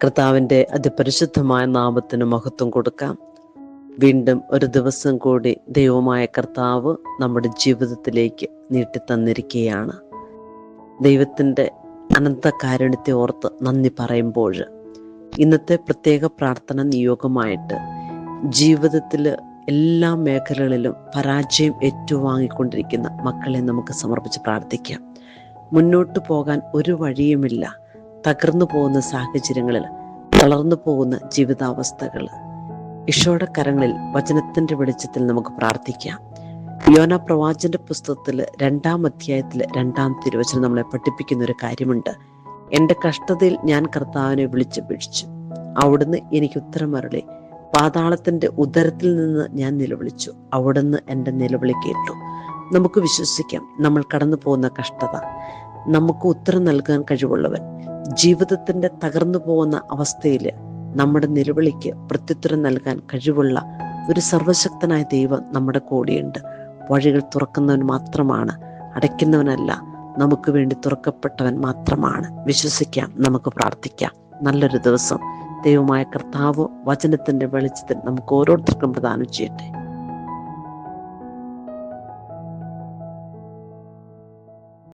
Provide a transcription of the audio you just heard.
കർത്താവിൻ്റെ അതിപരിശുദ്ധമായ നാമത്തിന് മഹത്വം കൊടുക്കാം. വീണ്ടും ഒരു ദിവസം കൂടി ദൈവമായ കർത്താവ് നമ്മുടെ ജീവിതത്തിലേക്ക് നീട്ടിത്തന്നിരിക്കുകയാണ്. ദൈവത്തിൻ്റെ അനന്ത കാരുണ്യത്തെ ഓർത്ത് നന്ദി പറയുമ്പോൾ ഇന്നത്തെ പ്രത്യേക പ്രാർത്ഥന നിയോഗമായിട്ട് ജീവിതത്തിൽ എല്ലാ മേഖലകളിലും പരാജയം ഏറ്റുവാങ്ങിക്കൊണ്ടിരിക്കുന്ന മക്കളെ നമുക്ക് സമർപ്പിച്ച് പ്രാർത്ഥിക്കാം. മുന്നോട്ട് പോകാൻ ഒരു വഴിയുമില്ല, തകർന്നു പോകുന്ന സാഹചര്യങ്ങളിൽ, തളർന്നു പോകുന്ന ജീവിതാവസ്ഥകൾ, ഈശോയുടെ കരങ്ങളിൽ വചനത്തിന്റെ വെളിച്ചത്തിൽ നമുക്ക് പ്രാർത്ഥിക്കാം. യോന പ്രവാചന്റെ പുസ്തകത്തിൽ 2-ാം അധ്യായത്തിൽ 2-ാം തിരുവചനം നമ്മളെ പഠിപ്പിക്കുന്ന ഒരു കാര്യമുണ്ട്. എൻ്റെ കഷ്ടതയിൽ ഞാൻ കർത്താവിനെ വിളിച്ചപേക്ഷിച്ചു, അവിടുന്ന് എനിക്ക് ഉത്തരമരുളി. പാതാളത്തിന്റെ ഉദരത്തിൽ നിന്ന് ഞാൻ നിലവിളിച്ചു, അവിടുന്ന് എൻ്റെ നിലവിളി കേട്ടു. നമുക്ക് വിശ്വസിക്കാം, നമ്മൾ കടന്നു പോകുന്ന കഷ്ടത നമുക്ക് ഉത്തരം നൽകാൻ കഴിവുള്ളവൻ, ജീവിതത്തിന്റെ തകർന്നു പോകുന്ന അവസ്ഥയിൽ നമ്മുടെ നിലവിളിക്ക് പ്രത്യുത്തരം നൽകാൻ കഴിവുള്ള ഒരു സർവശക്തനായ ദൈവം നമ്മുടെ കൂടെയുണ്ട്. വഴികൾ തുറക്കുന്നവൻ മാത്രമാണ്, അടയ്ക്കുന്നവനല്ല. നമുക്ക് വേണ്ടി തുറക്കപ്പെട്ടവൻ മാത്രമാണ്. വിശ്വസിക്കാം, നമുക്ക് പ്രാർത്ഥിക്കാം. നല്ലൊരു ദിവസം ദൈവമായ കർത്താവ് വചനത്തിന്റെ വെളിച്ചത്തിൽ നമുക്ക് ഓരോരുത്തർക്കും പ്രദാനം ചെയ്യട്ടെ.